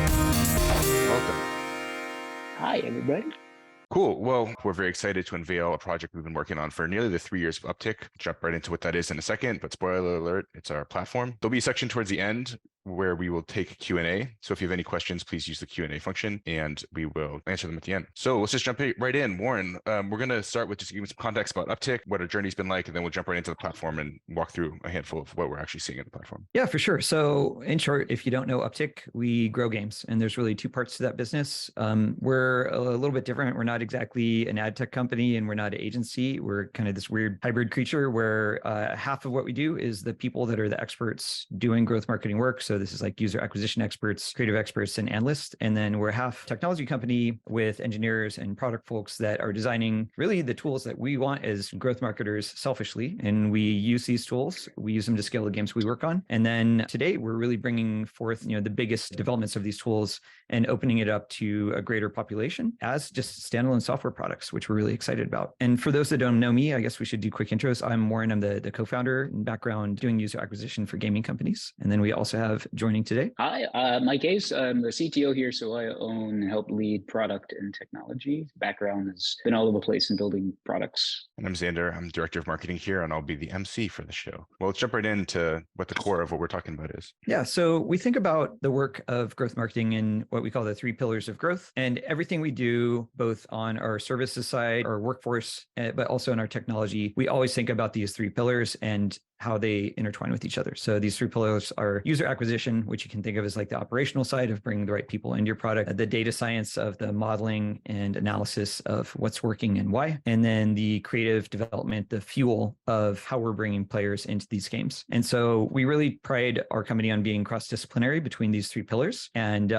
Welcome. Hi, everybody. Cool. Well, we're very excited to unveil a project we've been working on for nearly the 3 years of Upptic. Jump right into what that is in a second, but spoiler alert, it's our platform. There'll be a section towards the end where we will take Q&A. So if you have any questions, please use the Q&A function and we will answer them at the end. So let's just jump right in. Warren, we're going to start with just giving some context about Upptic, what our journey's been like, and then we'll jump right into the platform and walk through a handful of what we're actually seeing in the platform. Yeah, for sure. So in short, if you don't know Upptic, we grow games, and there's really two parts to that business. We're a little bit different. We're not exactly an ad tech company, and we're not an agency. We're kind of this weird hybrid creature where half of what we do is the people that are the experts doing growth marketing work. So this is like user acquisition experts, creative experts, and analysts. And then we're half technology company with engineers and product folks that are designing really the tools that we want as growth marketers selfishly. And we use these tools. We use them to scale the games we work on. And then today we're really bringing forth, the biggest developments of these tools and opening it up to a greater population as just standalone software products, which we're really excited about. And for those that don't know me, I guess we should do quick intros. I'm Warren. I'm the co-founder and background doing user acquisition for gaming companies. And then we also have joining today. Hi, Mike Haze. I'm the CTO here, so I own and help lead product and technology. Background has been all over the place in building products. And I'm Xander. I'm Director of Marketing here, and I'll be the MC for the show. Well, let's jump right into what the core of what we're talking about is. Yeah, so we think about the work of growth marketing in what we call the 3 pillars of growth. And everything we do, both on our services side, our workforce, but also in our technology, we always think about these 3 pillars and how they intertwine with each other. So these 3 pillars are user acquisition, which you can think of as like the operational side of bringing the right people into your product, the data science of the modeling and analysis of what's working and why, and then the creative development, the fuel of how we're bringing players into these games. And so we really pride our company on being cross-disciplinary between these 3 pillars. And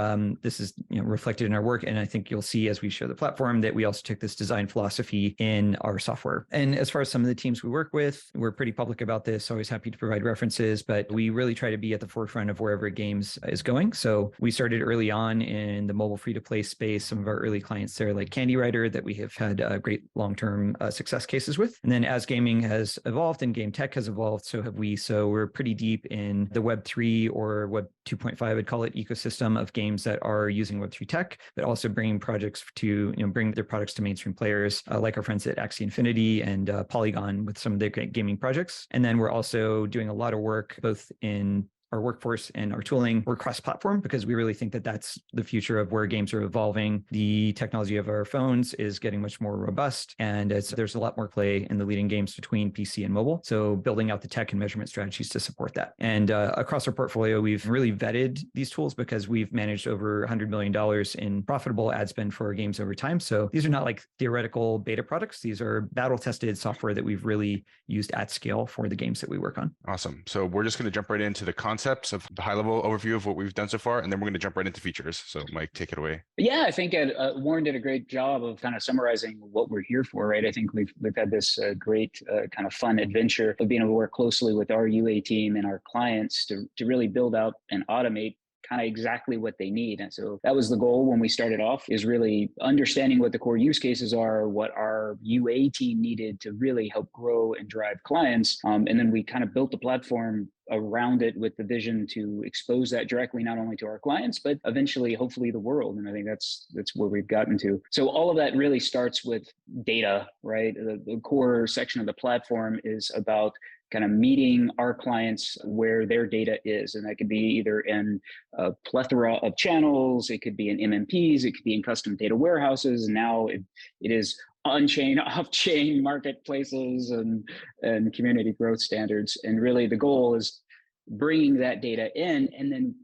this is reflected in our work. And I think you'll see as we show the platform that we also took this design philosophy in our software. And as far as some of the teams we work with, we're pretty public about this. Always happy to provide references, but we really try to be at the forefront of wherever games is going. So we started early on in the mobile free-to-play space. Some of our early clients there, like Candy Writer, that we have had great long-term success cases with. And then as gaming has evolved and game tech has evolved, so have we. So we're pretty deep in the Web3 or Web 2.5, I'd call it, ecosystem of games that are using Web3 tech, but also bringing projects to, bring their products to mainstream players, like our friends at Axie Infinity and Polygon with some of their great gaming projects. And then we're also doing a lot of work both in our workforce and our tooling. We're cross-platform because we really think that that's the future of where games are evolving. The technology of our phones is getting much more robust, and there's a lot more play in the leading games between PC and mobile. So building out the tech and measurement strategies to support that. And across our portfolio, we've really vetted these tools because we've managed over $100 million in profitable ad spend for our games over time. So these are not like theoretical beta products. These are battle-tested software that we've really used at scale for the games that we work on. Awesome. So we're just going to jump right into the concepts of the high-level overview of what we've done so far, and then we're going to jump right into features. So Mike, take it away. Yeah, I think Warren did a great job of kind of summarizing what we're here for, right? I think we've had this great kind of fun adventure of being able to work closely with our UA team and our clients to really build out and automate kind of exactly what they need. And so that was the goal when we started off, is really understanding what the core use cases are, what our UA team needed to really help grow and drive clients. And then we kind of built the platform around it with the vision to expose that directly, not only to our clients, but eventually, hopefully, the world. And I think that's where we've gotten to. So all of that really starts with data, right? The core section of the platform is about kind of meeting our clients where their data is. And that could be either in a plethora of channels, it could be in MMPs, it could be in custom data warehouses. And now it is on-chain, off-chain marketplaces and community growth standards. And really the goal is bringing that data in and then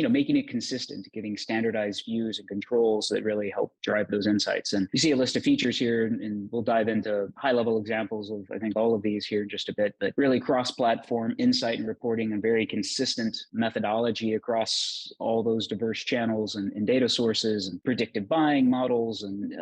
making it consistent, giving standardized views and controls that really help drive those insights. And you see a list of features here, and we'll dive into high-level examples of, I think, all of these here in just a bit, but really cross-platform insight and reporting and very consistent methodology across all those diverse channels and data sources and predictive buying models. And,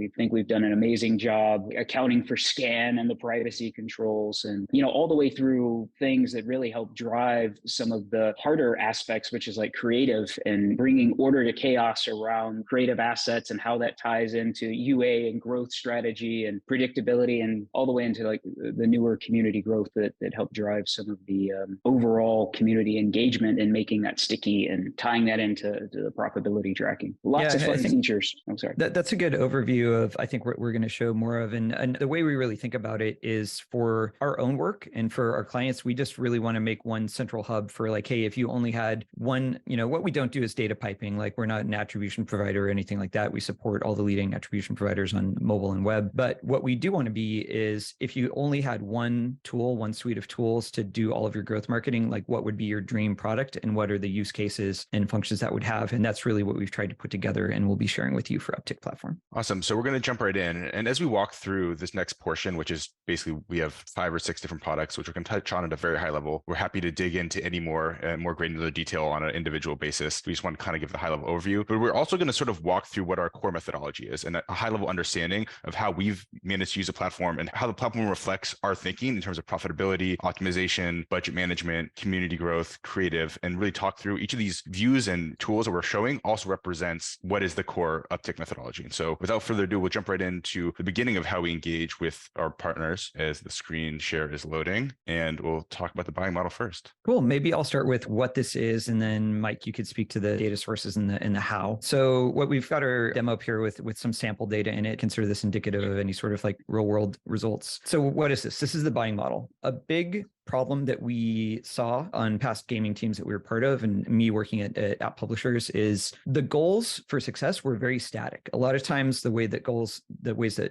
we think we've done an amazing job accounting for scan and the privacy controls and, all the way through things that really help drive some of the harder harder aspects, which is like creative and bringing order to chaos around creative assets and how that ties into UA and growth strategy and predictability, and all the way into like the newer community growth that help drive some of the overall community engagement and making that sticky and tying that into the profitability tracking. Lots of fun features. I'm sorry. That's a good overview of, I think, what we're going to show more of. And the way we really think about it is for our own work and for our clients, we just really want to make one central hub for like, hey, if you only had one, what we don't do is data piping. Like we're not an attribution provider or anything like that. We support all the leading attribution providers on mobile and web. But what we do want to be is if you only had one tool, one suite of tools to do all of your growth marketing, like what would be your dream product and what are the use cases and functions that would have? And that's really what we've tried to put together and we'll be sharing with you for Upptic platform. Awesome. So we're going to jump right in. And as we walk through this next portion, which is basically we have 5 or 6 different products, which we can touch on at a very high level. We're happy to dig into any more granular detail on an individual basis. We just want to kind of give the high level overview, but we're also going to sort of walk through what our core methodology is and a high level understanding of how we've managed to use a platform and how the platform reflects our thinking in terms of profitability, optimization, budget management, community growth, creative, and really talk through each of these views and tools that we're showing also represents what is the core Upptic methodology. And so without further ado, we'll jump right into the beginning of how we engage with our partners as the screen share is loading, and we'll talk about the buying model first. Cool. Maybe I'll start with what this is, and then Mike, you could speak to the data sources and the how. So what we've got our demo up here with some sample data in it. Consider this indicative of any sort of like real world results. So what is this? This is the buying model. A big problem that we saw on past gaming teams that we were part of, and me working at app publishers, is the goals for success were very static. A lot of times the ways that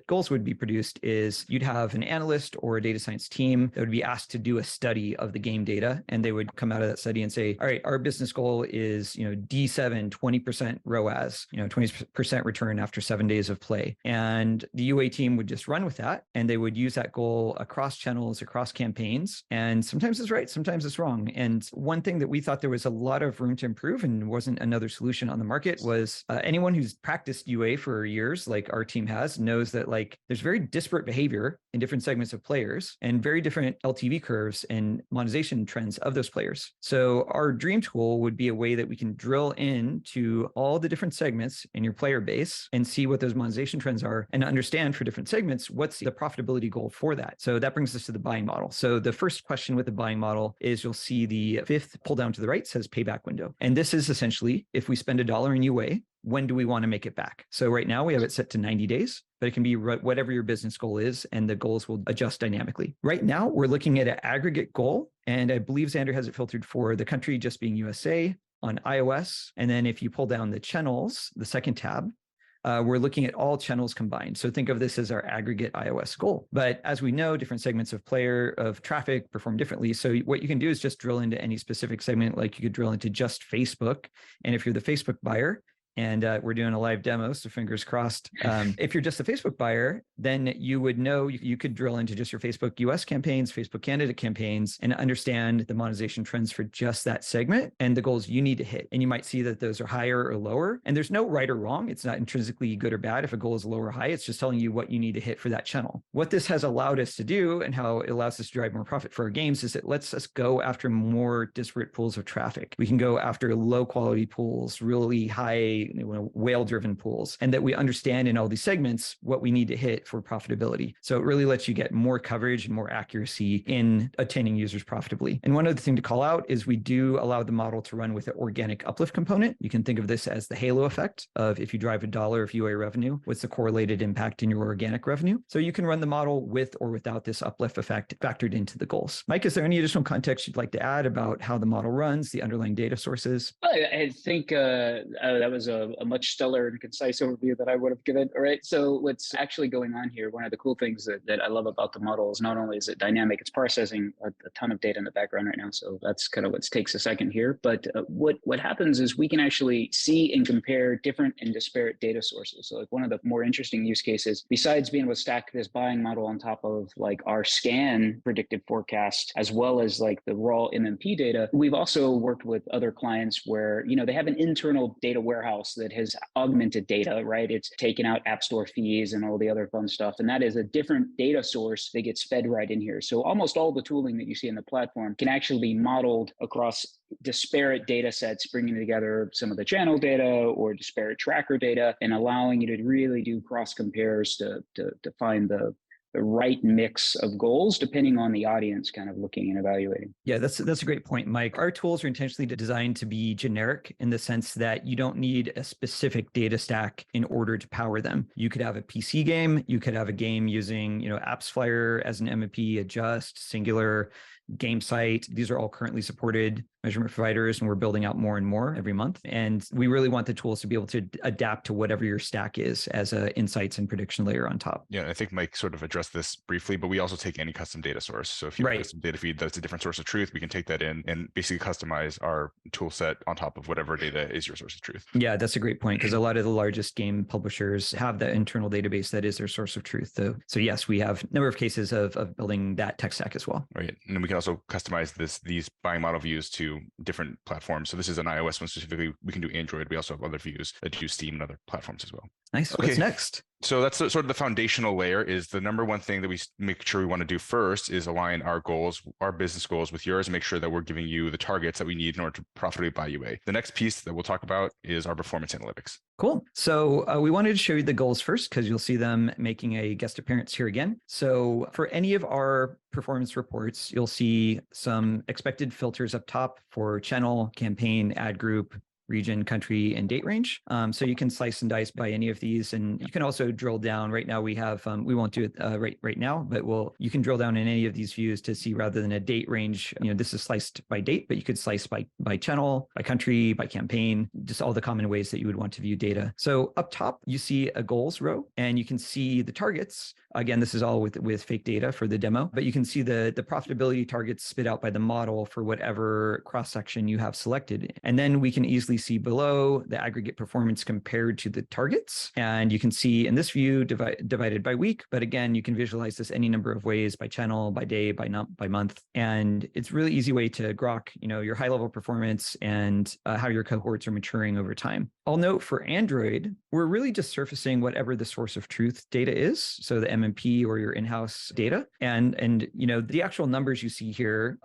goals would be produced is you'd have an analyst or a data science team that would be asked to do a study of the game data, and they would come out of that study and say, all right, our business goal is, D7, 20% ROAS, 20% return after 7 days of play. And the UA team would just run with that, and they would use that goal across channels, across campaigns. And sometimes it's right, sometimes it's wrong. And one thing that we thought there was a lot of room to improve and wasn't another solution on the market was anyone who's practiced UA for years, like our team has, knows that like there's very disparate behavior in different segments of players and very different LTV curves and monetization trends of those players. So our dream tool would be a way that we can drill into all the different segments in your player base and see what those monetization trends are and understand for different segments, what's the profitability goal for that. So that brings us to the buying model. So the first question with the buying model is you'll see the 5th pull down to the right says payback window. And this is essentially, if we spend $1 in UA, when do we want to make it back? So right now we have it set to 90 days, but it can be whatever your business goal is, and the goals will adjust dynamically. Right now, we're looking at an aggregate goal, and I believe Xander has it filtered for the country just being USA on iOS. And then if you pull down the channels, the second tab, we're looking at all channels combined. So think of this as our aggregate iOS goal. But as we know, different segments of traffic perform differently. So what you can do is just drill into any specific segment, like you could drill into just Facebook. And if you're the Facebook buyer, and we're doing a live demo, so fingers crossed. If you're just a Facebook buyer, then you would know you could drill into just your Facebook US campaigns, Facebook Canada campaigns, and understand the monetization trends for just that segment and the goals you need to hit. And you might see that those are higher or lower. And there's no right or wrong. It's not intrinsically good or bad if a goal is low or high. It's just telling you what you need to hit for that channel. What this has allowed us to do and how it allows us to drive more profit for our games is it lets us go after more disparate pools of traffic. We can go after low quality pools, really high whale-driven pools, and that we understand in all these segments what we need to hit for profitability. So it really lets you get more coverage and more accuracy in attaining users profitably. And one other thing to call out is we do allow the model to run with an organic uplift component. You can think of this as the halo effect of if you drive $1 of UA revenue, what's the correlated impact in your organic revenue? So you can run the model with or without this uplift effect factored into the goals. Mike, is there any additional context you'd like to add about how the model runs, the underlying data sources? I think that was a much stellar and concise overview that I would have given. All right. So what's actually going on here, one of the cool things that I love about the model is not only is it dynamic, it's processing a ton of data in the background right now. So that's kind of what takes a second here. But what happens is we can actually see and compare different and disparate data sources. So like one of the more interesting use cases, besides being able to stack this buying model on top of like our scan predictive forecast, as well as like the raw MMP data, we've also worked with other clients where, they have an internal data warehouse warehouse that has augmented data, right? It's taken out App Store fees and all the other fun stuff. And that is a different data source that gets fed right in here. So almost all the tooling that you see in the platform can actually be modeled across disparate data sets, bringing together some of the channel data or disparate tracker data and allowing you to really do cross compares to find the right mix of goals depending on the audience kind of looking and evaluating. Yeah, that's a great point, Mike. Our tools are intentionally designed to be generic in the sense that you don't need a specific data stack in order to power them. You could have a PC game, you could have a game using, AppsFlyer as an MMP, Adjust, Singular, GameSite. These are all currently supported measurement providers, and we're building out more and more every month. And we really want the tools to be able to adapt to whatever your stack is as a insights and prediction layer on top. Yeah, I think Mike sort of addressed this briefly, but we also take any custom data source. So if you have a custom data feed that's a different source of truth, we can take that in and basically customize our tool set on top of whatever data is your source of truth. Yeah, that's a great point, because a lot of the largest game publishers have that internal database that is their source of truth. So yes, we have a number of cases of building that tech stack as well. Right. And then we can also customize these buying model views to different platforms. So this is an iOS one specifically. We can do Android. We also have other views that do Steam and other platforms as well. Nice. Okay. What's next? So that's sort of the foundational layer. Is the number one thing that we make sure we want to do first is align our goals, our business goals with yours, and make sure that we're giving you the targets that we need in order to profitably buy UA. The next piece that we'll talk about is our performance analytics. Cool. So we wanted to show you the goals first because you'll see them making a guest appearance here again. So for any of our performance reports, you'll see some expected filters up top for channel, campaign, ad group, region, country, and date range. So you can slice and dice by any of these, and you can also drill down. Right now we have, we won't do it right now, but you can drill down in any of these views to see, rather than a date range, this is sliced by date, but you could slice by channel, by country, by campaign, just all the common ways that you would want to view data. So up top, you see a goals row, and you can see the targets. Again, this is all with fake data for the demo, but you can see the profitability targets spit out by the model for whatever cross-section you have selected. And then we can easily see below the aggregate performance compared to the targets. And you can see in this view divided by week, but again, you can visualize this any number of ways: by channel, by day, by month. And it's a really easy way to grok, your high-level performance and how your cohorts are maturing over time. I'll note for Android, we're really just surfacing whatever the source of truth data is. So the MMP or your in-house data. And the actual numbers you see here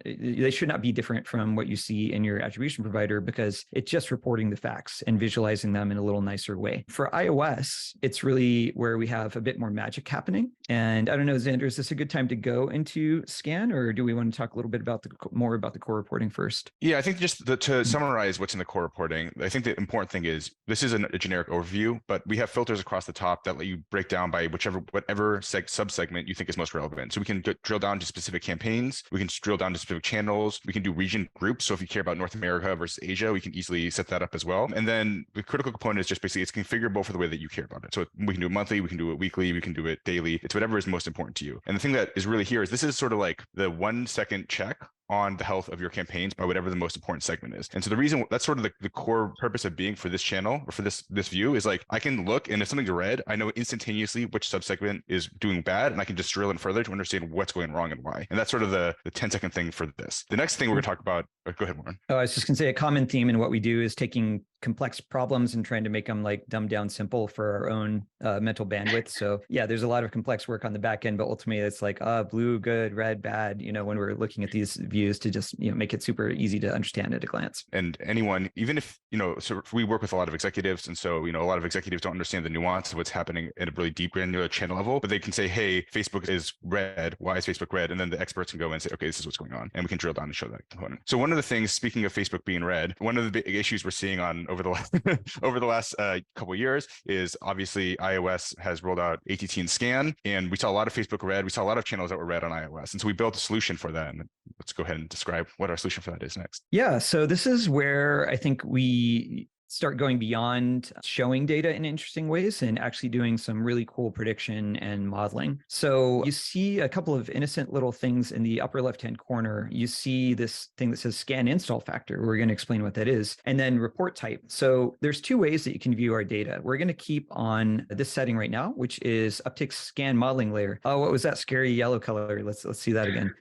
they should not be different from what you see in your attribution provider, because it's just reporting the facts and visualizing them in a little nicer way. For iOS, it's really where we have a bit more magic happening. And I don't know, Xander, is this a good time to go into scan, or do we want to talk a little bit more about the core reporting first? Yeah, I think just to summarize what's in the core reporting, I think the important thing is this is a generic overview, but we have filters across the top that let you break down by whatever subsegment you think is most relevant. So we can drill down to specific campaigns. We can drill down to specific channels. We can do region groups. So if you care about North America versus Asia, we can easily set that up as well. And then the critical component is just basically it's configurable for the way that you care about it. So we can do it monthly, we can do it weekly, we can do it daily. It's whatever is most important to you. And the thing that is really here is this is sort of like the 1 second check on the health of your campaigns by whatever the most important segment is. And so the reason that's sort of the core purpose of being for this channel or for this view is like, I can look, and if something's red, I know instantaneously which subsegment is doing bad, and I can just drill in further to understand what's going wrong and why. And that's sort of the 10-second thing for this. The next thing we're going to talk about, go ahead, Warren. Oh, I was just going to say a common theme in what we do is taking complex problems and trying to make them like dumbed down simple for our own mental bandwidth. So yeah, there's a lot of complex work on the back end, but ultimately it's like blue, good, red, bad, when we're looking at these views to just, make it super easy to understand at a glance. And anyone, even if, so we work with a lot of executives. And so, a lot of executives don't understand the nuance of what's happening at a really deep granular channel level, but they can say, hey, Facebook is red. Why is Facebook red? And then the experts can go and say, okay, this is what's going on. And we can drill down and show that component. So one of the things, speaking of Facebook being red, one of the big issues we're seeing over the last couple of years is obviously iOS has rolled out ATT and scan, and we saw a lot of Facebook red. We saw a lot of channels that were red on iOS. And so we built a solution for that. And let's go ahead and describe what our solution for that is next. Yeah. So this is where I think we start going beyond showing data in interesting ways and actually doing some really cool prediction and modeling. So you see a couple of innocent little things in the upper left-hand corner. You see this thing that says scan install factor. We're going to explain what that is. And then report type. So there's 2 ways that you can view our data. We're going to keep on this setting right now, which is Upptic scan modeling layer. Oh, what was that scary yellow color? Let's see that again.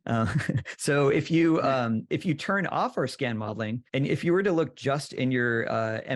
So if you turn off our scan modeling, and if you were to look just in your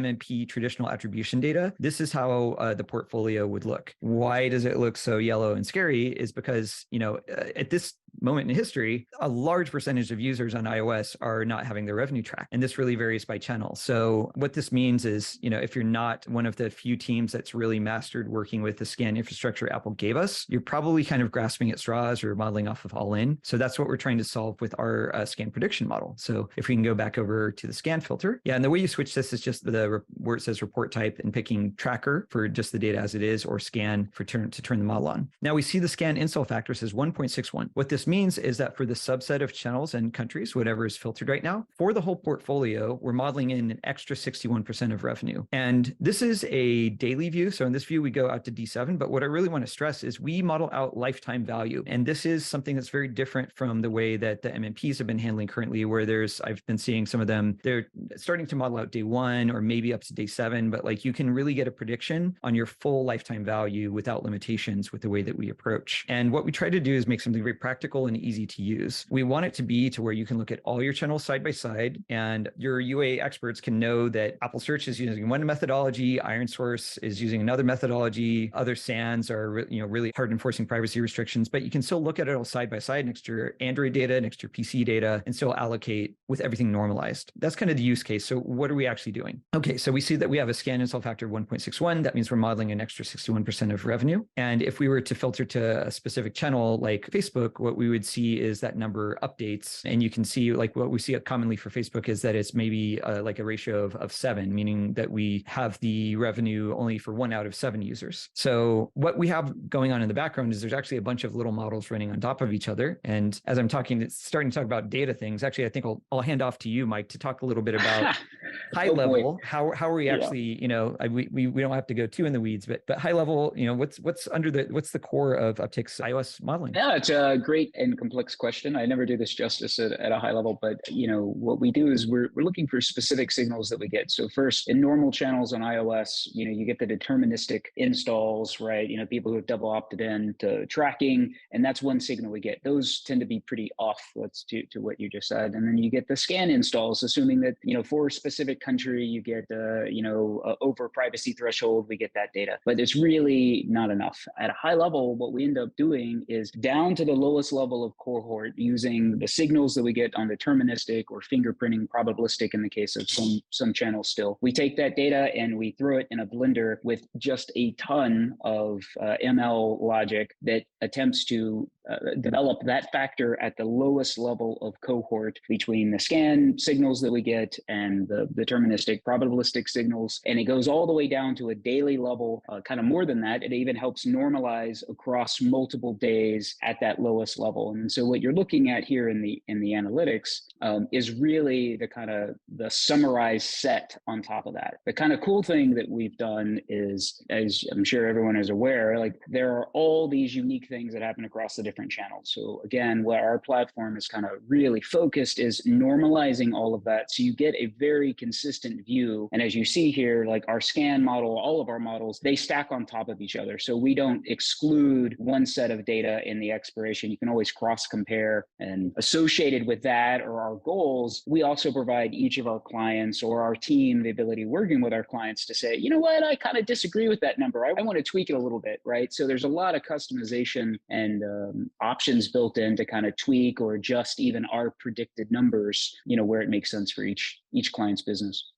MMP traditional attribution data, this is how the portfolio would look. Why does it look so yellow and scary is because, at this moment in history, a large percentage of users on iOS are not having their revenue tracked. And this really varies by channel. So what this means is, if you're not one of the few teams that's really mastered working with the scan infrastructure Apple gave us, you're probably kind of grasping at straws or modeling off of all in. So that's what we're trying to solve with our scan prediction model. So if we can go back over to the scan filter, and the way you switch this is just where it says report type and picking tracker for just the data as it is, or scan to turn the model on. Now we see the scan install factor says 1.61. What this means is that for the subset of channels and countries, whatever is filtered right now, for the whole portfolio, we're modeling in an extra 61% of revenue. And this is a daily view. So in this view, we go out to D7. But what I really want to stress is we model out lifetime value. And this is something that's very different from the way that the MMPs have been handling currently, where I've been seeing some of them, they're starting to model out day 1 or maybe up to day 7, but like you can really get a prediction on your full lifetime value without limitations with the way that we approach. And what we try to do is make something very practical and easy to use. We want it to be to where you can look at all your channels side by side, and your UA experts can know that Apple Search is using one methodology, ironSource is using another methodology, other SANs are really hard enforcing privacy restrictions, but you can still look at it all side by side next to your Android data, next to your PC data, and still allocate with everything normalized. That's kind of the use case. So what are we actually doing? Okay, so we see that we have a scan install factor of 1.61. That means we're modeling an extra 61% of revenue. And if we were to filter to a specific channel like Facebook, what we would see is that number updates. And you can see like what we see commonly for Facebook is that it's maybe like a ratio of 7, meaning that we have the revenue only for 1 out of 7 users. So what we have going on in the background is there's actually a bunch of little models running on top of each other. And as I'm starting to talk about data things, actually, I think I'll hand off to you, Mike, to talk a little bit about high level. How are we actually, we don't have to go too in the weeds, but high level, what's the core of Upptic's iOS modeling? Yeah, it's a great and complex question. I never do this justice at a high level, but what we do is we're looking for specific signals that we get. So first, in normal channels on iOS, you get the deterministic installs, right? People who have double opted in to tracking, and that's one signal we get. Those tend to be pretty off, to what you just said. And then you get the scan installs, assuming that, for a specific country, you get, over privacy threshold, we get that data. But it's really not enough. At a high level, what we end up doing is down to the lowest level of cohort using the signals that we get on deterministic or fingerprinting, probabilistic in the case of some channels still. We take that data and we throw it in a blender with just a ton of ML logic that attempts to develop that factor at the lowest level of cohort between the scan signals that we get and the deterministic probabilistic signals. And it goes all the way down to a daily level, kind of more than that. It even helps normalize across multiple days at that lowest level. And so what you're looking at here in the analytics is really the summarized set on top of that. The kind of cool thing that we've done is, as I'm sure everyone is aware, like there are all these unique things that happen across the different channels. So again, where our platform is kind of really focused is normalizing all of that. So you get a very consistent view. And as you see here, like our scan model, all of our models, they stack on top of each other. So we don't exclude one set of data in the expiration. You can always cross compare, and associated with that or our goals, we also provide each of our clients or our team the ability working with our clients to say, you know what, I kind of disagree with that number. I want to tweak it a little bit, right? So there's a lot of customization and options built in to kind of tweak or adjust even our predicted numbers, where it makes sense for each client's business.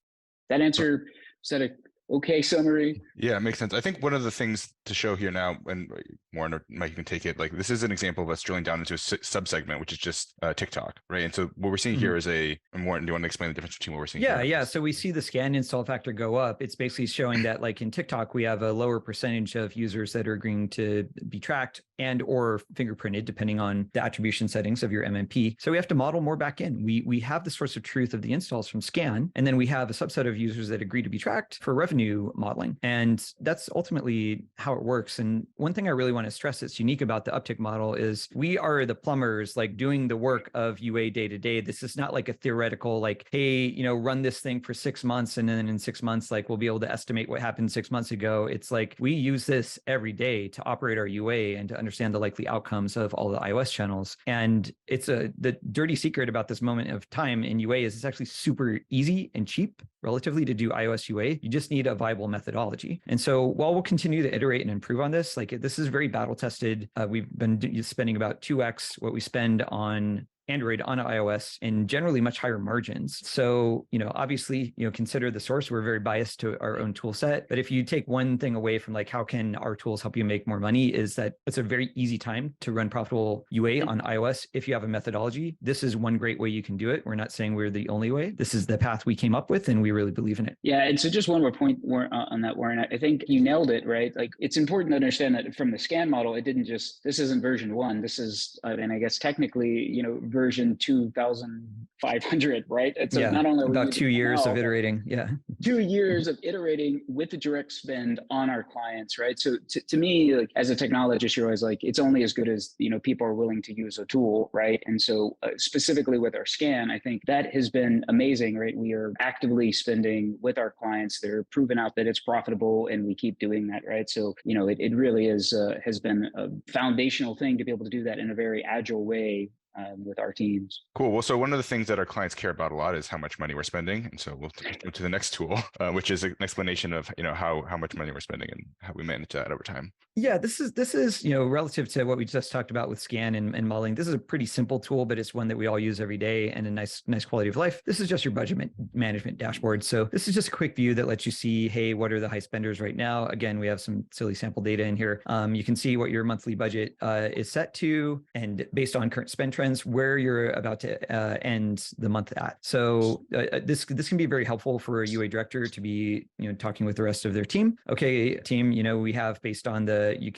That answer, is that a okay summary? Yeah, it makes sense. I think one of the things to show here now, and Warren or Mike, you can take it, like this is an example of us drilling down into a subsegment, which is just TikTok, right? And so what we're seeing here is and Warren, do you want to explain the difference between what we're seeing here? Yeah. So we see the scan install factor go up. It's basically showing that like in TikTok, we have a lower percentage of users that are agreeing to be tracked and or fingerprinted, depending on the attribution settings of your MMP. So we have to model more back in. We have the source of truth of the installs from scan, and then we have a subset of users that agree to be tracked for revenue modeling. And that's ultimately how it works. And one thing I really want to stress that's unique about the Upptic model is we are the plumbers, like doing the work of UA day to day. This is not like a theoretical, like, hey, run this thing for 6 months, and then in 6 months, like we'll be able to estimate what happened 6 months ago. It's like we use this every day to operate our UA and to understand understand the likely outcomes of all the iOS channels. And it's the dirty secret about this moment of time in UA is it's actually super easy and cheap relatively to do iOS UA. You just need a viable methodology. And so while we'll continue to iterate and improve on this, like this is very battle tested. We've been spending about 2x what we spend on Android on iOS and generally much higher margins. So, obviously, consider the source. We're very biased to our own tool set. But if you take one thing away from like, how can our tools help you make more money, is that it's a very easy time to run profitable UA on iOS. If you have a methodology, this is one great way you can do it. We're not saying we're the only way. This is the path we came up with and we really believe in it. Yeah. And so just one more point on that, Warren. I think you nailed it, right? Like it's important to understand that from the scan model, it didn't this isn't version 1. This is, and I guess technically, version 2500, right? It's not only about 2 years of iterating. Yeah. 2 years of iterating with the direct spend on our clients, right? So to me, like as a technologist, you're always like, it's only as good as, people are willing to use a tool, right? And so specifically with our scan, I think that has been amazing, right? We are actively spending with our clients. They're proving out that it's profitable and we keep doing that, right? So, it really has been a foundational thing to be able to do that in a very agile way with our teams. Cool. Well, so one of the things that our clients care about a lot is how much money we're spending. And so we'll go to the next tool, which is an explanation of, how much money we're spending and how we manage that over time. Yeah, this is relative to what we just talked about with scan and modeling. This is a pretty simple tool, but it's one that we all use every day and a nice quality of life. This is just your budget management dashboard. So this is just a quick view that lets you see, hey, what are the high spenders right now? Again, we have some silly sample data in here. You can see what your monthly budget is set to, and based on current spend trends, where you're about to end the month at. So this can be very helpful for a UA director to be talking with the rest of their team. Okay, team, we have based on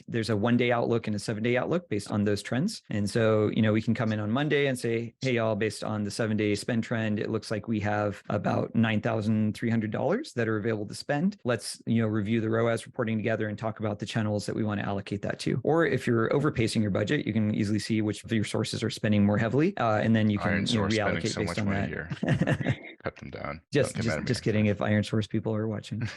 there's a 1-day outlook and a 7-day outlook based on those trends. And so, we can come in on Monday and say, hey, y'all, based on the 7-day spend trend, it looks like we have about $9,300 that are available to spend. Let's, review the ROAS reporting together and talk about the channels that we want to allocate that to. Or if you're overpacing your budget, you can easily see which of your sources are spending more heavily. And then you can reallocate so based on that. Here. Cut them down. Just kidding. If Iron Source people are watching,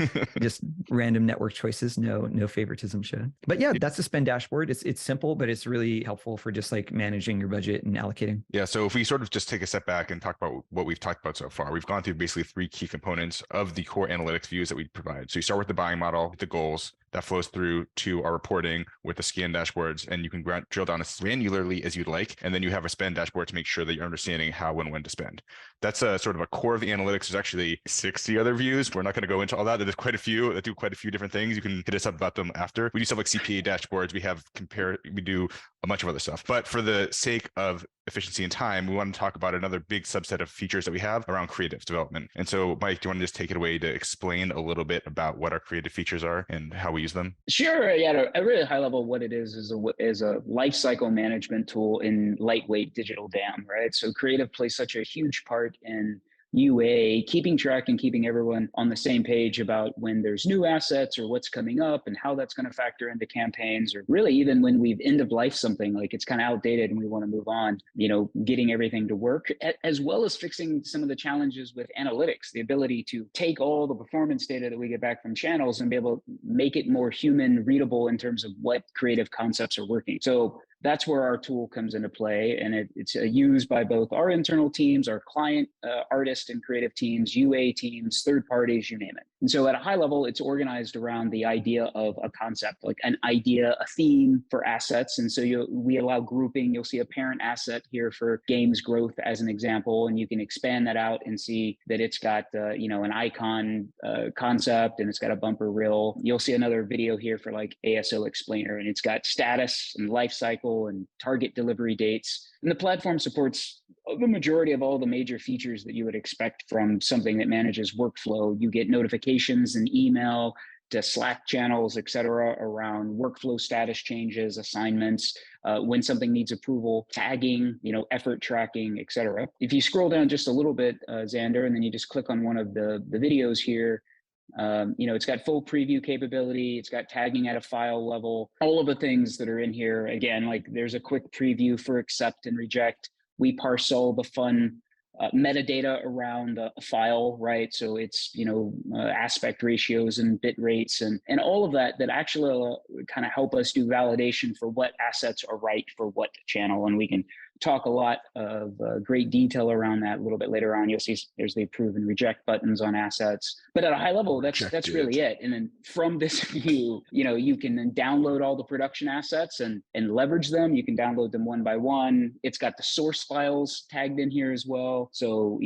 just random network choices. No favoritism should. But yeah, that's the spend dashboard. It's simple, but it's really helpful for just like managing your budget and allocating. Yeah. So if we sort of just take a step back and talk about what we've talked about so far, we've gone through basically 3 key components of the core analytics views that we provide. So you start with the buying model, the goals, that flows through to our reporting with the scan dashboards, and you can drill down as granularly as you'd like. And then you have a spend dashboard to make sure that you're understanding how and when to spend. That's a sort of a core of the analytics. There's actually 60 other views. We're not going to go into all that. There's quite a few that do quite a few different things. You can hit us up about them after. We do stuff like CPA dashboards. We do a bunch of other stuff. But for the sake of efficiency and time, we want to talk about another big subset of features that we have around creative development. And so, Mike, do you want to just take it away to explain a little bit about what our creative features are and how we use them? Sure. Yeah. At a really high level, what it is a life cycle management tool in lightweight digital DAM, right? So creative plays such a huge part in UA, keeping track and keeping everyone on the same page about when there's new assets or what's coming up and how that's going to factor into campaigns, or really even when we've end of life something, like it's kind of outdated and we want to move on, getting everything to work, as well as fixing some of the challenges with analytics, the ability to take all the performance data that we get back from channels and be able to make it more human readable in terms of what creative concepts are working. So that's where our tool comes into play, and it's used by both our internal teams, our client artist and creative teams, UA teams, third parties, you name it. And so at a high level, it's organized around the idea of a concept, like an idea, a theme for assets. And so we allow grouping. You'll see a parent asset here for games growth as an example, and you can expand that out and see that it's got an icon concept, and it's got a bumper reel. You'll see another video here for like ASO explainer, and it's got status and life cycle and target delivery dates. And the platform supports the majority of all the major features that you would expect from something that manages workflow. You get notifications and email to Slack channels, et cetera, around workflow status changes, assignments, when something needs approval, tagging, effort tracking, et cetera. If you scroll down just a little bit, Xander, and then you just click on one of the videos here, it's got full preview capability. It's got tagging at a file level, all of the things that are in here. Again, like there's a quick preview for accept and reject. We parse all the fun metadata around a file, right? So it's, aspect ratios and bit rates and all of that actually kind of help us do validation for what assets are right for what channel. And we can talk a lot of great detail around that a little bit later on. You'll see there's the approve and reject buttons on assets, but at a high level, that's really it. And then from this view, you can then download all the production assets and leverage them. You can download them one by one. It's got the source files tagged in here as well. So,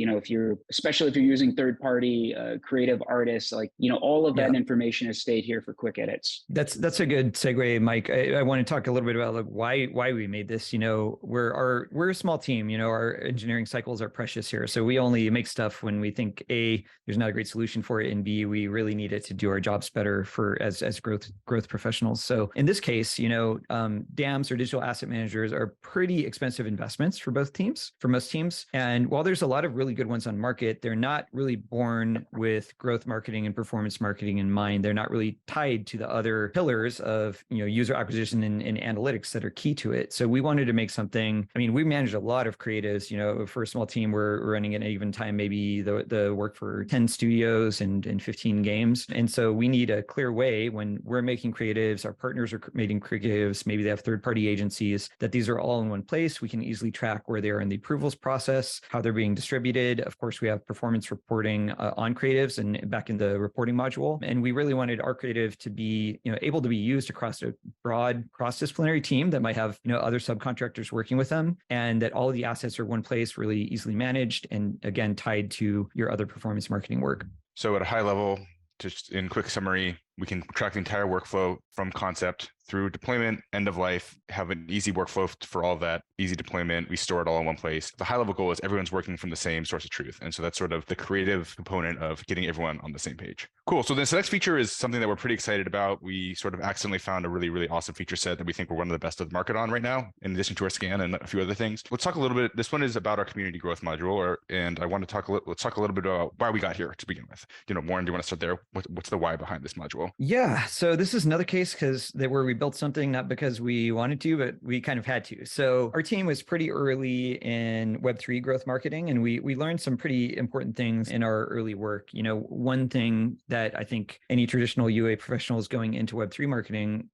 especially if you're using third-party creative artists, all of that information has stayed here for quick edits. That's a good segue, Mike. I want to talk a little bit about why we made this. We're a small team. Our engineering cycles are precious here, so we only make stuff when we think A, there's not a great solution for it, and B, we really need it to do our jobs better for as growth professionals. So in this case, DAMs or digital asset managers are pretty expensive investments for most teams. And while there's a lot of really good ones on market, they're not really born with growth marketing and performance marketing in mind. They're not really tied to the other pillars of user acquisition and analytics that are key to it. So we wanted to make something. I mean, we manage a lot of creatives. For a small team, we're running at any given time maybe the work for 10 studios and 15 games. And so we need a clear way when we're making creatives, our partners are making creatives, maybe they have third-party agencies, that these are all in one place. We can easily track where they are in the approvals process, how they're being distributed. Of course, we have performance reporting on creatives and back in the reporting module. And we really wanted our creative to be able to be used across a broad cross-disciplinary team that might have other subcontractors working with them, and that all of the assets are one place, really easily managed, and again, tied to your other performance marketing work. So at a high level, just in quick summary, we can track the entire workflow from concept through deployment, end of life, have an easy workflow for all of that, easy deployment. We store it all in one place. The high level goal is everyone's working from the same source of truth. And so that's sort of the creative component of getting everyone on the same page. Cool. So this next feature is something that we're pretty excited about. We sort of accidentally found a really, really awesome feature set that we think we're one of the best of the market on right now, in addition to our scan and a few other things. Let's talk a little bit. This one is about our community growth module, and I want to let's talk a little bit about why we got here to begin with. Warren, do you want to start there? What's the why behind this module? Yeah. So this is another case where we built something not because we wanted to, but we kind of had to. So our team was pretty early in Web3 growth marketing, and we learned some pretty important things in our early work. One thing that I think any traditional UA professionals going into Web3 marketing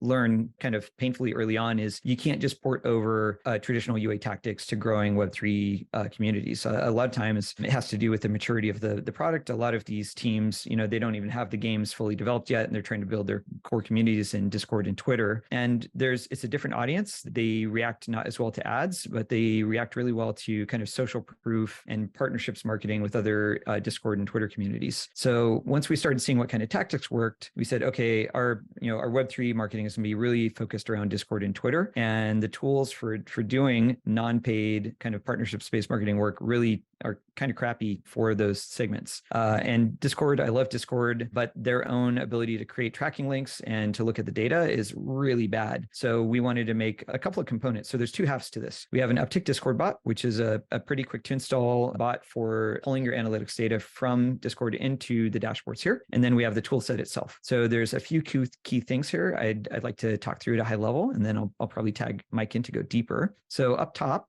learn kind of painfully early on is you can't just port over traditional UA tactics to growing Web3 communities. A lot of times it has to do with the maturity of the product. A lot of these teams, they don't even have the games fully developed yet, and they're trying to build their core communities in Discord and Twitter. And it's a different audience. They react not as well to ads, but they react really well to kind of social proof and partnerships marketing with other Discord and Twitter communities. So once we started seeing what kind of tactics worked, we said, okay, our Web3 marketing is going to be really focused around Discord and Twitter, and the tools for doing non-paid kind of partnership-based marketing work really are kind of crappy for those segments. And Discord, I love Discord, but their own ability to create tracking links and to look at the data is really bad. So we wanted to make a couple of components. So there's two halves to this. We have an Upptic Discord bot, which is a pretty quick to install bot for pulling your analytics data from Discord into the dashboards here. And then we have the tool set itself. So there's a few key things here. I'd like to talk through at a high level, and then I'll probably tag Mike in to go deeper. So up top,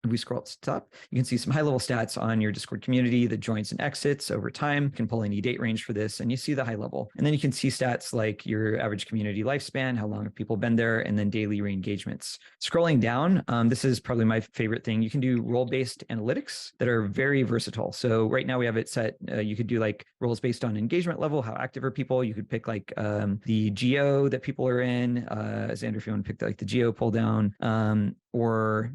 if we scroll to the top, you can see some high-level stats on your Discord community, the joins and exits over time. You can pull any date range for this, and you see the high level. And then you can see stats like your average community lifespan, how long have people been there, and then daily re-engagements. Scrolling down, this is probably my favorite thing. You can do role-based analytics that are very versatile. So right now we have it set. You could do like roles based on engagement level, how active are people. You could pick like the geo that people are in. Xander, if you want to pick like the geo pull down, or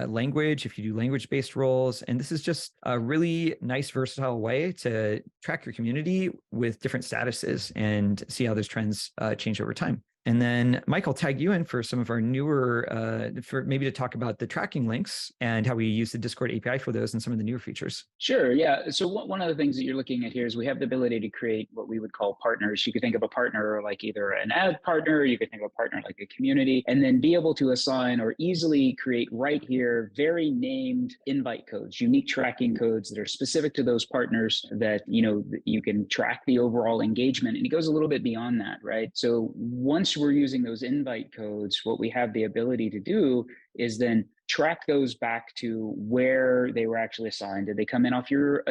language, if you do language-based roles. And this is just a really nice, versatile way to track your community with different statuses and see how those trends change over time. And then Mike, I'll tag you in for some of our newer, for maybe to talk about the tracking links and how we use the Discord API for those and some of the newer features. Sure, yeah. So one of the things that you're looking at here is we have the ability to create what we would call partners. You could think of a partner like either an ad partner, you could think of a partner like a community, and then be able to assign or easily create right here very named invite codes, unique tracking codes that are specific to those partners that, you can track the overall engagement. And it goes a little bit beyond that, right? So once we're using those invite codes, what we have the ability to do is then track those back to where they were actually assigned. Did they come in off your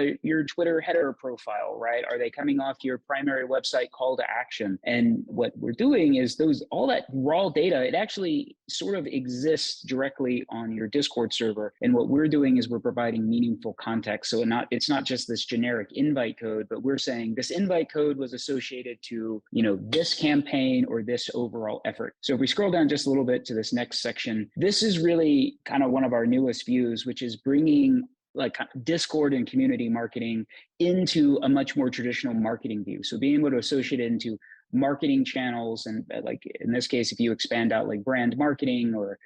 Twitter header profile, right? Are they coming off your primary website call to action? And what we're doing is all that raw data, it actually sort of exists directly on your Discord server. And what we're doing is we're providing meaningful context. So it's not just this generic invite code, but we're saying this invite code was associated to, this campaign or this overall effort. So if we scroll down just a little bit to this next section, this is really kind of one of our newest views, which is bringing like Discord and community marketing into a much more traditional marketing view. So being able to associate it into marketing channels, and like in this case, if you expand out like brand marketing, or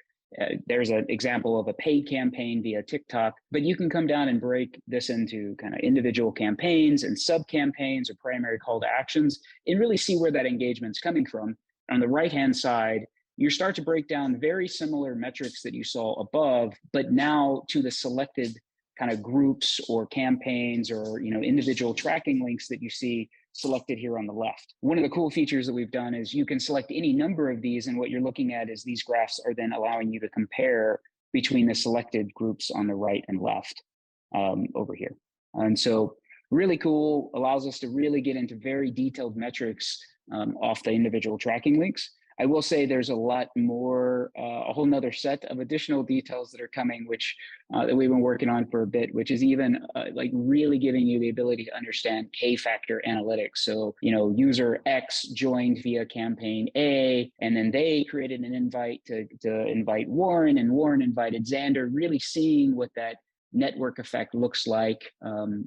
there's an example of a paid campaign via TikTok, but you can come down and break this into kind of individual campaigns and sub campaigns or primary call to actions and really see where that engagement's coming from. On the right-hand side, you start to break down very similar metrics that you saw above, but now to the selected kind of groups or campaigns or individual tracking links that you see selected here on the left. One of the cool features that we've done is you can select any number of these, and what you're looking at is these graphs are then allowing you to compare between the selected groups on the right and left over here. And so really cool, allows us to really get into very detailed metrics off the individual tracking links. I will say there's a lot more, a whole nother set of additional details that are coming, which that we've been working on for a bit, which is even like really giving you the ability to understand K-factor analytics. So, user X joined via campaign A, and then they created an invite to invite Warren, and Warren invited Xander, really seeing what that network effect looks like.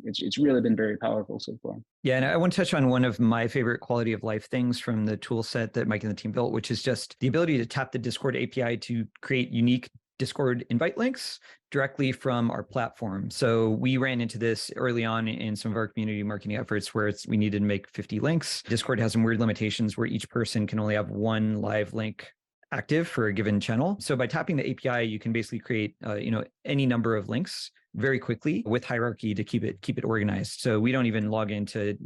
It's really been very powerful so far. Yeah, and I want to touch on one of my favorite quality of life things from the tool set that Mike and the team built, which is just the ability to tap the Discord API to create unique Discord invite links directly from our platform. So we ran into this early on in some of our community marketing efforts where we needed to make 50 links. Discord has some weird limitations where each person can only have one live link active for a given channel. So by tapping the API, you can basically create, any number of links very quickly with hierarchy to keep it organized. So we don't even log in to,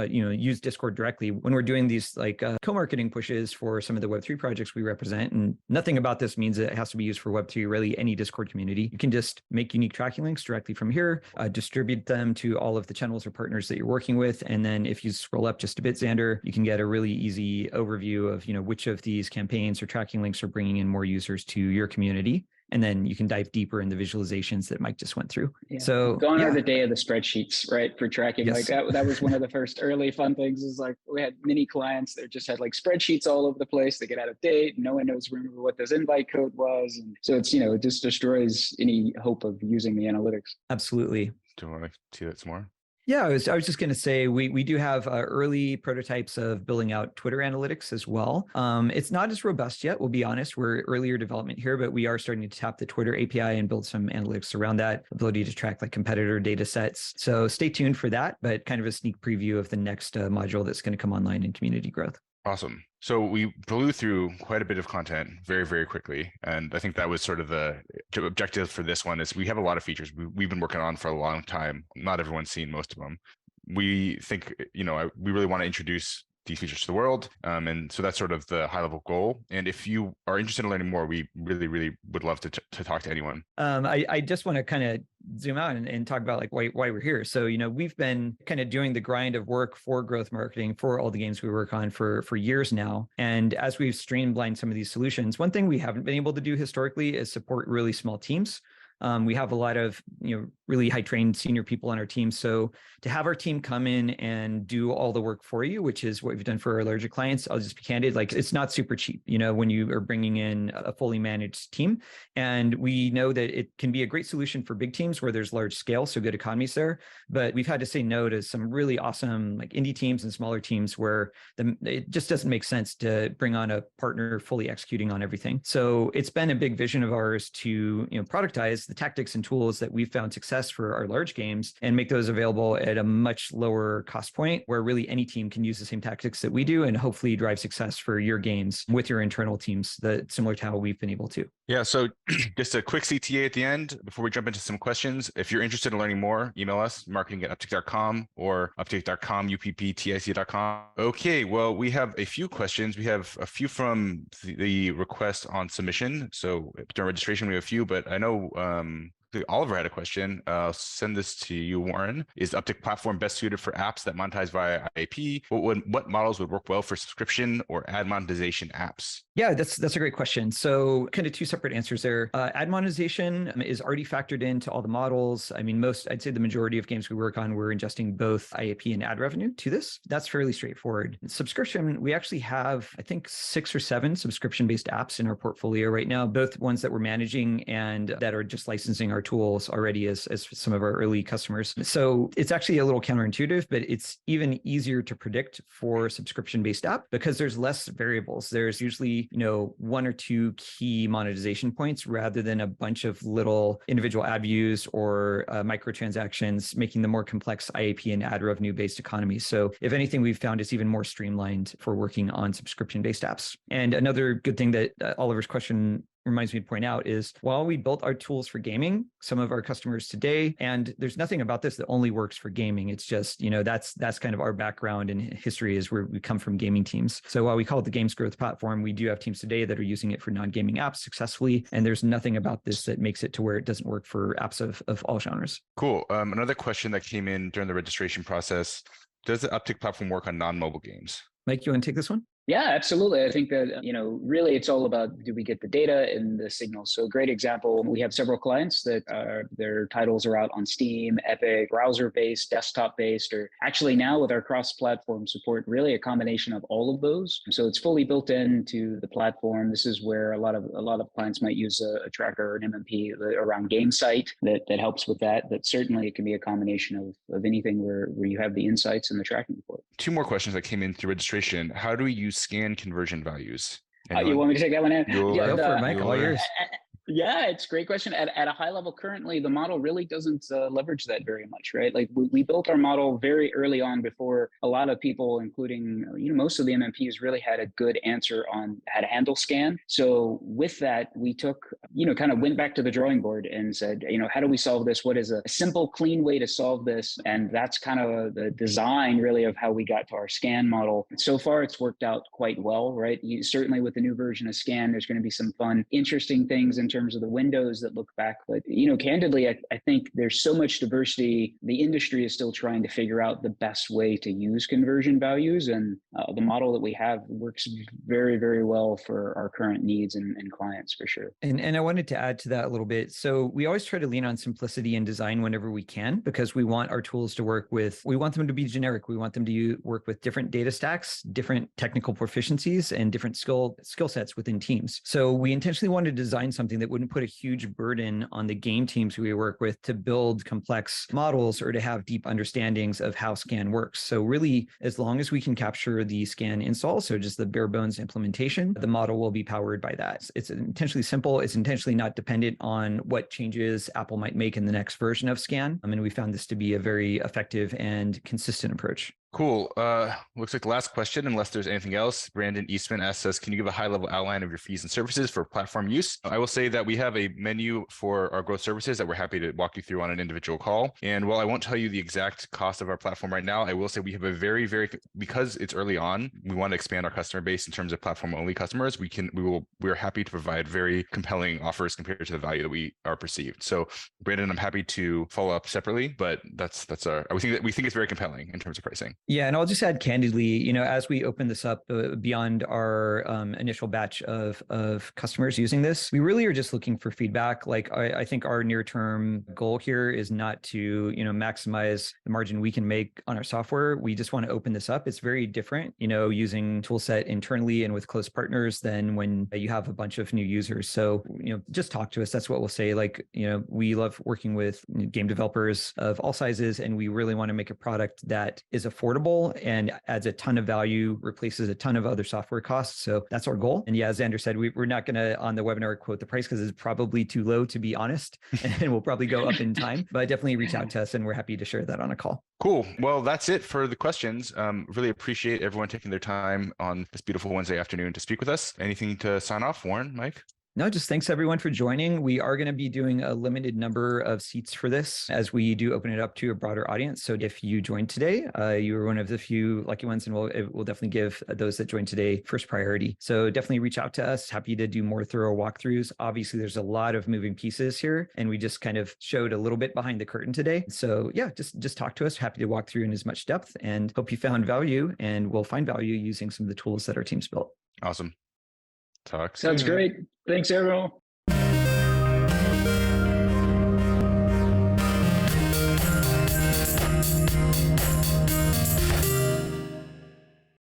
use Discord directly when we're doing these like co-marketing pushes for some of the Web3 projects we represent. And nothing about this means that it has to be used for Web3, really any Discord community. You can just make unique tracking links directly from here, distribute them to all of the channels or partners that you're working with. And then if you scroll up just a bit, Xander, you can get a really easy overview of, which of these campaigns or tracking links are bringing in more users to your community. And then you can dive deeper in the visualizations that Mike just went through. Yeah. So gone are the day of the spreadsheets, right? For tracking. Yes. Like that was one of the first early fun things, is like we had many clients that just had like spreadsheets all over the place. They get out of date. No one knows remember what this invite code was. And so it's, it just destroys any hope of using the analytics. Absolutely. Do you want to see that some more? Yeah, I was just going to say we do have early prototypes of building out Twitter analytics as well. It's not as robust yet, we'll be honest. We're earlier development here, but we are starting to tap the Twitter API and build some analytics around that, ability to track like competitor data sets. So stay tuned for that, but kind of a sneak preview of the next module that's going to come online in community growth. Awesome. So we blew through quite a bit of content very, very quickly. And I think that was sort of the objective for this one is we have a lot of features we've been working on for a long time. Not everyone's seen most of them. We think, we really want to introduce these features to the world. And so that's sort of the high level goal. And if you are interested in learning more, we really, really would love to talk to anyone. I just want to kind of zoom out and talk about like why we're here. So, we've been kind of doing the grind of work for growth marketing for all the games we work on for years now. And as we've streamlined some of these solutions, one thing we haven't been able to do historically is support really small teams. We have a lot of, really high trained senior people on our team. So to have our team come in and do all the work for you, which is what we've done for our larger clients, I'll just be candid, like it's not super cheap, when you are bringing in a fully managed team. And we know that it can be a great solution for big teams where there's large scale, so good economies there. But we've had to say no to some really awesome like indie teams and smaller teams where it just doesn't make sense to bring on a partner fully executing on everything. So it's been a big vision of ours to, productize the tactics and tools that we've found success for our large games and make those available at a much lower cost point where really any team can use the same tactics that we do and hopefully drive success for your games with your internal teams, similar to how we've been able to. Yeah, so just a quick CTA at the end before we jump into some questions. If you're interested in learning more, email us, marketing@upptic.com or upptic.com, upptic.com. Okay, well, we have a few questions. We have a few from the request on submission. So during registration, we have a few, but I know Oliver had a question. I'll send this to you, Warren. Is Upptic platform best suited for apps that monetize via IAP? What models would work well for subscription or ad monetization apps? Yeah, that's a great question. So kind of two separate answers there. Ad monetization is already factored into all the models. I mean, I'd say the majority of games we work on, we're ingesting both IAP and ad revenue to this. That's fairly straightforward. Subscription, we actually have, I think, 6 or 7 subscription-based apps in our portfolio right now, both ones that we're managing and that are just licensing our tools already as some of our early customers. So it's actually a little counterintuitive, but it's even easier to predict for subscription-based app because there's less variables. There's usually, 1 or 2 key monetization points rather than a bunch of little individual ad views or microtransactions, making the more complex IAP and ad revenue-based economy. So if anything, we've found it's even more streamlined for working on subscription-based apps. And another good thing that Oliver's question reminds me to point out is while we built our tools for gaming, some of our customers today, and there's nothing about this that only works for gaming. It's just, that's kind of our background and history is where we come from gaming teams. So while we call it the Games Growth Platform, we do have teams today that are using it for non-gaming apps successfully. And there's nothing about this that makes it to where it doesn't work for apps of all genres. Cool. Another question that came in during the registration process, does the Upptic platform work on non-mobile games? Mike, you want to take this one? Yeah, absolutely. I think that, really it's all about, do we get the data and the signals? So a great example, we have several clients that their titles are out on Steam, Epic, browser-based, desktop-based, or actually now with our cross-platform support, really a combination of all of those. So it's fully built into the platform. This is where a lot of clients might use a tracker or an MMP around game site that helps with that. But certainly it can be a combination of anything where you have the insights and the tracking for it. 2 more questions that came in through registration. How do we use scan conversion values? You want me to take that one in? Go for it, Mike. All yours. Yeah, it's a great question. At a high level, currently, the model really doesn't leverage that very much, right? Like we built our model very early on before a lot of people, including most of the MMPs, really had a good answer on how to handle scan. So with that, we took, kind of went back to the drawing board and said, how do we solve this? What is a simple, clean way to solve this? And that's kind of the design really of how we got to our scan model. So far, it's worked out quite well, right? Certainly with the new version of scan, there's going to be some fun, interesting things in terms of the windows that look back. But, candidly, I think there's so much diversity. The industry is still trying to figure out the best way to use conversion values. And the model that we have works very, very well for our current needs and clients for sure. And I wanted to add to that a little bit. So we always try to lean on simplicity in design whenever we can, because we want our tools to work with, we want them to be generic. We want them to work with different data stacks, different technical proficiencies, and different skill sets within teams. So we intentionally wanted to design something that wouldn't put a huge burden on the game teams we work with to build complex models or to have deep understandings of how scan works. So really, as long as we can capture the scan install, so just the bare bones implementation, the model will be powered by that. It's intentionally simple. It's intentionally not dependent on what changes Apple might make in the next version of scan. I mean, we found this to be a very effective and consistent approach. Cool. Looks like the last question, unless there's anything else. Brandon Eastman asks us, can you give a high-level outline of your fees and services for platform use? I will say that we have a menu for our growth services that we're happy to walk you through on an individual call. And while I won't tell you the exact cost of our platform right now, I will say we have a very, because it's early on, we want to expand our customer base in terms of platform-only customers. We're happy to provide very compelling offers compared to the value that we are perceived. So, Brandon, I'm happy to follow up separately, but we think it's very compelling in terms of pricing. Yeah, and I'll just add candidly, as we open this up beyond our initial batch of customers using this, we really are just looking for feedback. Like I think our near-term goal here is not to, maximize the margin we can make on our software. We just want to open this up. It's very different, using toolset internally and with close partners than when you have a bunch of new users. So, just talk to us. That's what we'll say. Like, we love working with game developers of all sizes, and we really want to make a product that is affordable affordable and adds a ton of value, replaces a ton of other software costs. So that's our goal. And yeah, as Xander said, we're not going to on the webinar quote the price because it's probably too low, to be honest, and we'll probably go up in time, but definitely reach out to us and we're happy to share that on a call. Cool. Well, that's it for the questions. Really appreciate everyone taking their time on this beautiful Wednesday afternoon to speak with us. Anything to sign off, Warren, Mike? No, just thanks everyone for joining. We are going to be doing a limited number of seats for this as we do open it up to a broader audience. So if you joined today, you were one of the few lucky ones, and we'll definitely give those that joined today first priority. So definitely reach out to us. Happy to do more thorough walkthroughs. Obviously, there's a lot of moving pieces here, and we just kind of showed a little bit behind the curtain today. So yeah, just talk to us. Happy to walk through in as much depth, and hope you found value, and we'll find value using some of the tools that our team's built. Awesome. Talk soon. Sounds great. Thanks, everyone.